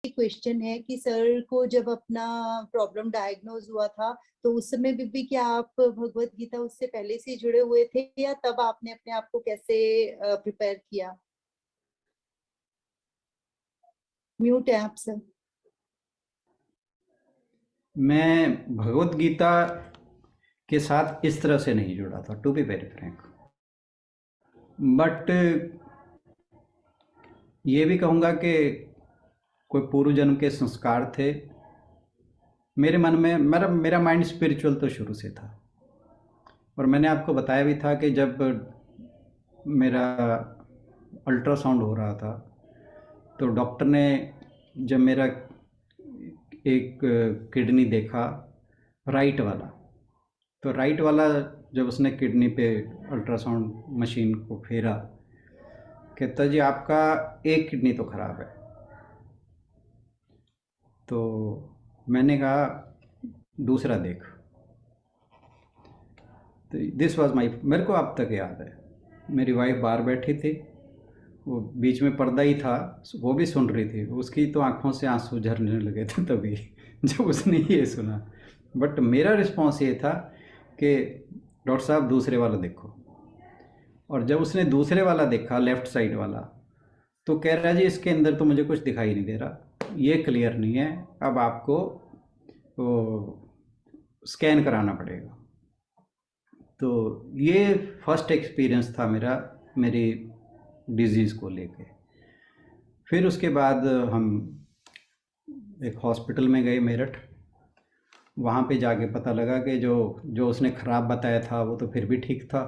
Question है कि sir को जब अपना प्रॉब्लम डायग्नोज हुआ था तो उस समय भी क्या आप भगवत गीता उससे पहले से जुड़े हुए थे या तब आपने अपने आप को कैसे प्रिपेयर किया? म्यूट है आप सर। मैं भगवत गीता के साथ इस तरह से नहीं जुड़ा था, to be very frank, but ये भी कहूँगा कि कोई पूर्व जन्म के संस्कार थे मेरे मन में। मेरा माइंड स्पिरिचुअल तो शुरू से था, और मैंने आपको बताया भी था कि जब मेरा अल्ट्रासाउंड हो रहा था तो डॉक्टर ने जब मेरा एक किडनी देखा, राइट वाला, तो राइट वाला जब उसने किडनी पे अल्ट्रासाउंड मशीन को फेरा, कहता जी आपका एक किडनी तो ख़राब है। तो मैंने कहा दूसरा देख। तो दिस वाज माई, मेरे को अब तक याद है, मेरी वाइफ बाहर बैठी थी, वो बीच में पर्दा ही था, वो भी सुन रही थी, उसकी तो आंखों से आंसू झरने लगे थे तभी जब उसने ये सुना। बट मेरा रिस्पॉन्स ये था कि डॉक्टर साहब दूसरे वाला देखो। और जब उसने दूसरे वाला देखा, लेफ़्ट साइड वाला, तो कह रहा है जी इसके अंदर तो मुझे कुछ दिखाई नहीं दे रहा, ये क्लियर नहीं है, अब आपको वो स्कैन कराना पड़ेगा। तो ये फर्स्ट एक्सपीरियंस था मेरा मेरी डिजीज़ को लेके। फिर उसके बाद हम एक हॉस्पिटल में गए मेरठ, वहाँ पे जाके पता लगा कि जो जो उसने ख़राब बताया था वो तो फिर भी ठीक था,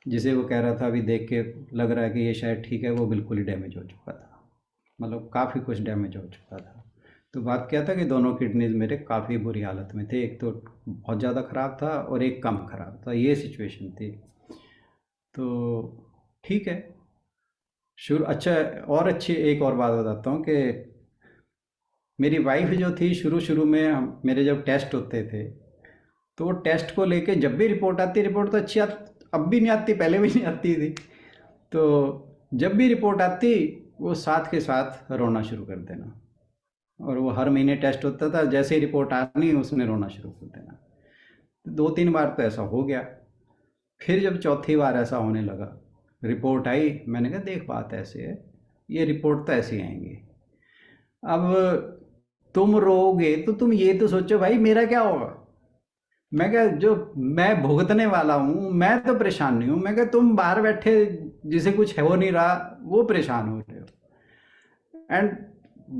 जिसे वो कह रहा था अभी देख के लग रहा है कि ये शायद ठीक है, वो बिल्कुल ही डैमेज हो चुका था, मतलब काफ़ी कुछ डैमेज हो चुका था। तो बात क्या था कि दोनों किडनीज मेरे काफ़ी बुरी हालत में थे, एक तो बहुत ज़्यादा ख़राब था और एक कम ख़राब था, ये सिचुएशन थी। तो ठीक है, शुरू अच्छा, और अच्छी एक और बात बताता हूँ कि मेरी वाइफ जो थी, शुरू शुरू में मेरे जब टेस्ट होते थे तो वो टेस्ट को लेके जब भी रिपोर्ट आती, रिपोर्ट तो अच्छी अब भी नहीं आती, पहले भी नहीं आती थी, तो जब भी रिपोर्ट आती वो साथ के साथ रोना शुरू कर देना। और वो हर महीने टेस्ट होता था, जैसे ही रिपोर्ट आनी उसने रोना शुरू कर देना। दो तीन बार तो ऐसा हो गया। फिर जब चौथी बार ऐसा होने लगा, रिपोर्ट आई, मैंने कहा देख बात ऐसे है, ये रिपोर्ट तो ऐसी आएंगी, अब तुम रोगे तो तुम ये तो सोचो भाई मेरा क्या होगा। मैं क्या, जो मैं भुगतने वाला हूँ मैं तो परेशान नहीं हूँ, मैं क्या तुम बाहर बैठे जिसे कुछ हो नहीं रहा वो परेशान हो रहे हो। And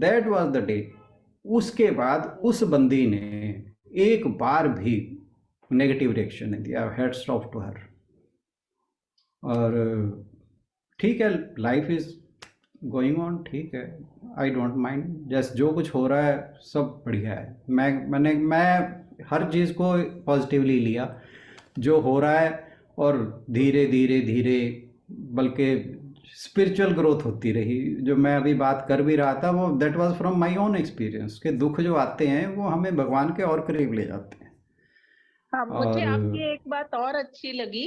that was the day. उसके बाद उस बंदी ने एक बार भी नेगेटिव रिएक्शन नहीं दिया, हेड्स ऑफ टू हर। और ठीक है, लाइफ इज गोइंग ऑन, ठीक है, आई डोंट माइंड, जैसे जो कुछ हो रहा है सब बढ़िया है। मैं हर चीज़ को पॉजिटिवली लिया जो हो रहा है, और धीरे धीरे धीरे बल्कि स्पिरिचुअल ग्रोथ होती रही। जो मैं अभी बात कर भी रहा था वो that was from my own experience, के दुख जो आते हैं वो हमें भगवान के और करीब ले जाते हैं। हाँ, मुझे और आपकी एक बात और अच्छी लगी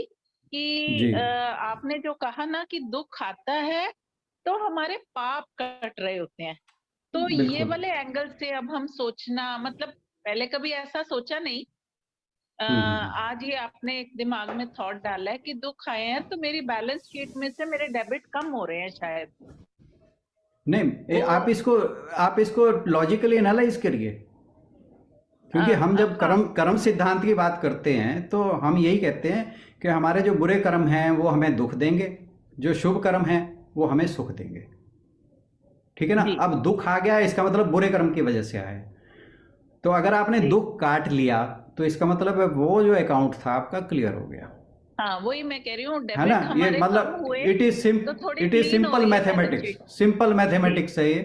कि जी आपने जो कहा ना कि दुख आता है तो हमारे पाप कट रहे होते हैं, तो ये बिल्कुल। वाले एंगल से अब हम सोचना, मतलब पहले कभी ऐसा सोचा नहीं। हम्म। आज ये आपने एक दिमाग में थॉट डाला है कि दुख आए हैं तो मेरी बैलेंस शीट में से मेरे डेबिट कम हो रहे हैं शायद। नहीं वो आप इसको लॉजिकली एनालाइज करिए, क्योंकि हम जब हाँ, कर्म कर्म सिद्धांत की बात करते हैं तो हम यही कहते हैं कि हमारे जो बुरे कर्म हैं वो हमें दुख देंगे, जो शुभ कर्म हैं वो हमें सुख देंगे। ठीक है ना, जी अब दुख आ गया इसका मतलब बुरे कर्म की वजह से आया है। तो अगर आपने जी, दुख काट लिया तो इसका मतलब है वो जो अकाउंट था आपका क्लियर हो गया, हाँ वही मैं कह रही हूँ, है ना। डेबिट ये हमारे कम मतलब हुए तो थोड़ी इट इज क्लीन हो सिंपल रही है बैलेंस मैथमेटिक्स, शीट। सिंपल जी। मैथमेटिक्स है ये,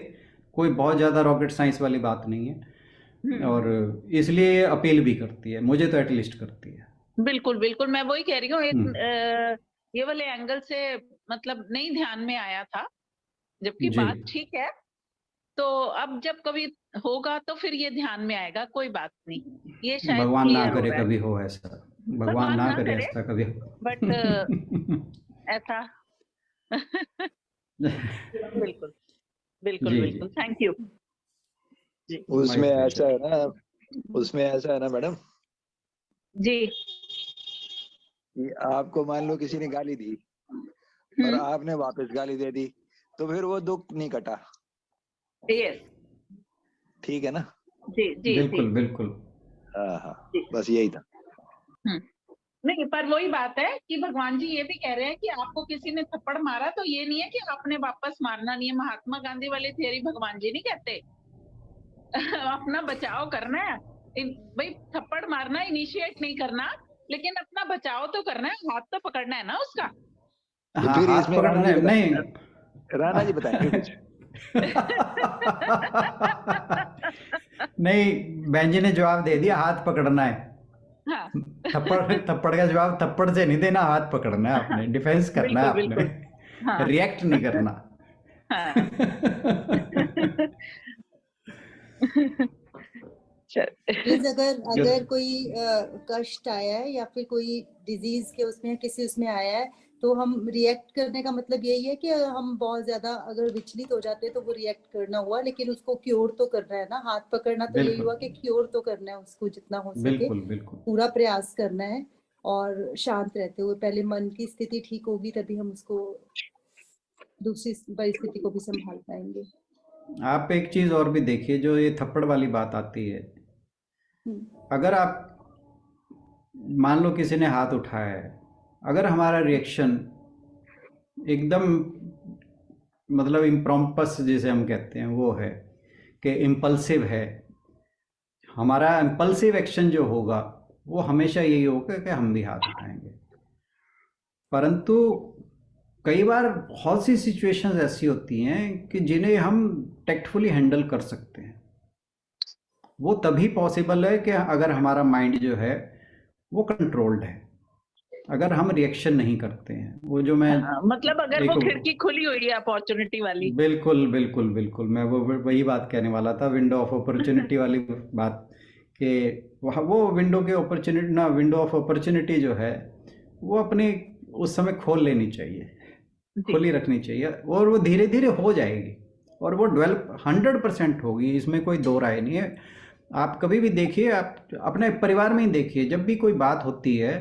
कोई बहुत ज़्यादा रॉकेट साइंस वाली बात नहीं है। और हम्म। इसलिए अपील भी करती है, मुझे तो एटलीस्ट करती है। बिल्कुल बिल्कुल, मैं वही कह रही हूँ, एक हम्म। ये वाले एंगल से मतलब नहीं ध्यान में आया था, जबकि जी, बात ठीक है। तो अब जब कभी होगा तो फिर ये ध्यान में आएगा, कोई बात नहीं, ये शायद भगवान ना क्लियर हो करे रहा है। कभी हो ऐसा, भगवान भगवान ना ना करे करे, ऐसा कभी बट हो। ऐसा बिल्कुल बिल्कुल जी जी। बिल्कुल, थैंक यू। जी उसमें My ऐसा pleasure. है ना, उसमें ऐसा है ना मैडम जी। कि आपको मान लो किसी ने गाली दी और आपने वापस गाली दे दी, तो फिर वो दुख नहीं कटा। यस। ठीक है ना? जी जी जी। बिल्कुल बिल्कुल। हाँ हाँ, जी। बस यही था। नहीं, पर वही बात है कि भगवान जी ये भी कह रहे हैं कि आपको किसी ने थप्पड़ मारा तो ये नहीं है कि आपने वापस मारना नहीं है। महात्मा गांधी वाली थियरी भगवान जी नहीं कहते। अपना बचाव करना है भाई, थप्पड़ मारना इनिशिएट नहीं करना, लेकिन अपना बचाव तो करना है, हाथ तो पकड़ना है ना उसका। तो हाँ, फिर हाथ इसमें पकड़ने नहीं। राणा जी बताएंगे कुछ। नहीं, बहन जी ने जवाब दे दिया, हाथ पकड़ना है। हाँ। थप्पड़ का जवाब थप्पड़ से नहीं देना, हाथ पकड़ना है आपने, डिफेंस करना है बिल्कुल आपने, बिल्कुल। हाँ रिएक्ट नहीं करना। हाँ। मीन्स अगर Good. अगर कोई कष्ट आया है या फिर कोई डिजीज के उसमें किसी उसमें आया है, तो हम रिएक्ट करने का मतलब यही है कि हम बहुत ज्यादा अगर विचलित हो जाते हैं तो वो रिएक्ट करना हुआ, लेकिन उसको क्योर तो करना है ना। हाथ पकड़ना तो यही हुआ कि क्योर तो करना है उसको जितना हो सके, बिल्कुल बिल्कुल। पूरा प्रयास करना है और शांत रहते हुए। पहले मन की स्थिति ठीक होगी तभी हम उसको दूसरी परिस्थिति को भी संभाल पाएंगे। आप एक चीज और भी देखिए, जो ये थप्पड़ वाली बात आती है, अगर आप मान लो किसी ने हाथ उठाया है, अगर हमारा रिएक्शन एकदम मतलब इम्प्रॉम्पस जिसे हम कहते हैं वो है कि इम्पल्सिव है, हमारा इम्पल्सिव एक्शन जो होगा वो हमेशा यही होगा कि हम भी हाथ उठाएंगे। परंतु कई बार बहुत सी सिचुएशंस ऐसी होती हैं कि जिन्हें हम टेक्टफुली हैंडल कर सकते हैं। वो तभी पॉसिबल है कि अगर हमारा माइंड जो है वो कंट्रोल्ड है, अगर हम रिएक्शन नहीं करते हैं। वो जो मैं मतलब अगर वो खिड़की खुली हुई है अपॉर्चुनिटी वाली। बिल्कुल बिल्कुल बिल्कुल, मैं वो वही बात कहने वाला था, विंडो ऑफ अपॉर्चुनिटी वाली बात, कि वो विंडो के अपॉर्चुनिटी ना, विंडो ऑफ अपॉर्चुनिटी जो है वो अपने उस समय खोल लेनी चाहिए, खुली रखनी चाहिए, और वो धीरे धीरे हो जाएगी और वो डेवलप 100% होगी, इसमें कोई दो राय नहीं है। आप कभी भी देखिए, आप अपने परिवार में ही देखिए, जब भी कोई बात होती है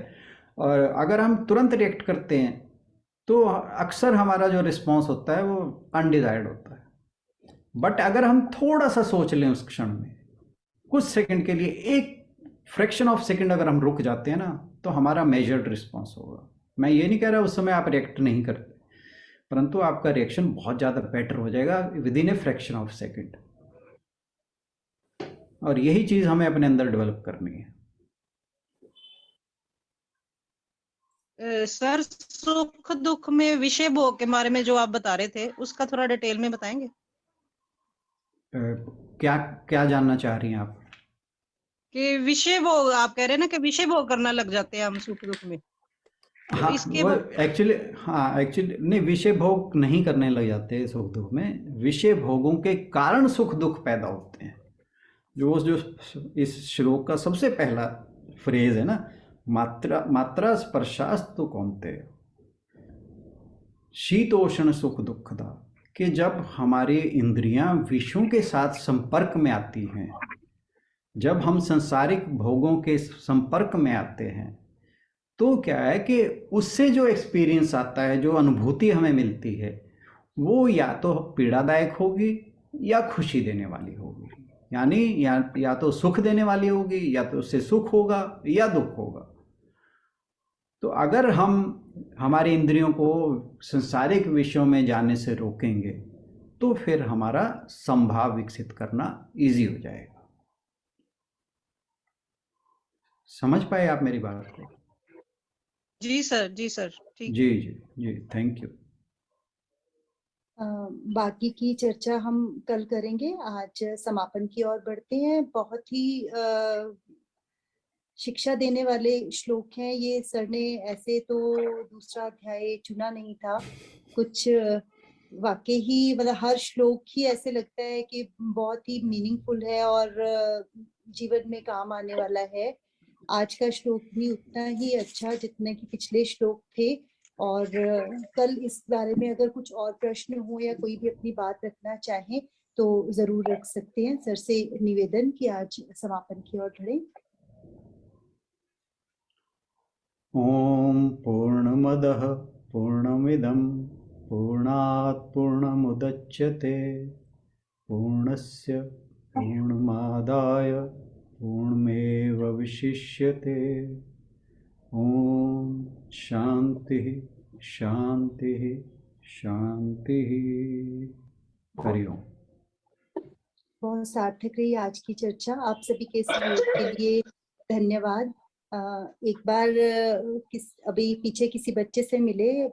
और अगर हम तुरंत रिएक्ट करते हैं तो अक्सर हमारा जो रिस्पॉन्स होता है वो अनडिजायर्ड होता है। बट अगर हम थोड़ा सा सोच लें उस क्षण में, कुछ सेकंड के लिए, एक फ्रैक्शन ऑफ सेकंड अगर हम रुक जाते हैं ना, तो हमारा मेजर्ड रिस्पॉन्स होगा। मैं ये नहीं कह रहा उस समय आप रिएक्ट नहीं करते, परंतु आपका रिएक्शन बहुत ज़्यादा बेटर हो जाएगा with in a fraction of second. और यही चीज़ हमें अपने अंदर डेवलप करनी है। सर, सुख दुख में विषय भोग के बारे में जो आप बता रहे थे उसका थोड़ा डिटेल में बताएंगे? क्या क्या जानना चाह रही हैं आप? कि विषय भोग, आप कह रहे हैं ना कि विषय भोग करना लग जाते हैं हम सुख दुख में, तो हाँ, इसके वो एक्चुअली नहीं, विषय भोग नहीं करने लग जाते हैं सुख दुख में, विषय भोगों के कारण सुख दुख पैदा होते हैं। जो इस श्लोक का सबसे पहला फ्रेज है ना, मात्रा स्पर्शास्तु कौन्तेय शीतोष्ण सुख दुखदा, कि जब हमारी इंद्रियां विषयों के साथ संपर्क में आती हैं, जब हम सांसारिक भोगों के संपर्क में आते हैं, तो क्या है कि उससे जो एक्सपीरियंस आता है, जो अनुभूति हमें मिलती है, वो या तो पीड़ादायक होगी या खुशी देने वाली होगी। यानी या तो सुख देने वाली होगी, या तो उससे सुख होगा या दुख होगा। तो अगर हम हमारी इंद्रियों को संसारिक विषयों में जाने से रोकेंगे तो फिर हमारा संभाव विकसित करना इजी हो जाएगा। समझ पाए आप मेरी बात को? जी सर, जी सर, ठीक। जी जी जी, थैंक यू। बाकी की चर्चा हम कल करेंगे। आज समापन की ओर बढ़ते हैं। बहुत ही शिक्षा देने वाले श्लोक हैं ये। सर ने ऐसे तो दूसरा अध्याय चुना नहीं था, कुछ वाकई ही मतलब हर श्लोक ही ऐसे लगता है कि बहुत ही मीनिंगफुल है और जीवन में काम आने वाला है। आज का श्लोक भी उतना ही अच्छा जितने कि पिछले श्लोक थे। और कल इस बारे में अगर कुछ और प्रश्न हो या कोई भी अपनी बात रखना चाहे तो जरूर रख सकते हैं। सर से निवेदन कि आज समापन की ओर बढ़े। ओम पूर्णमदः पूर्णमिदं पूर्णात् पूर्णमुदच्यते पूर्णस्य पूर्णमादाय पूर्णमेवावशिष्यते। ओम शांति शांति शांति। हरिओम। बहुत सार्थक रही आज की चर्चा। आप सभी के सहयोग के लिए धन्यवाद। एक बार अभी पीछे किसी बच्चे से मिले।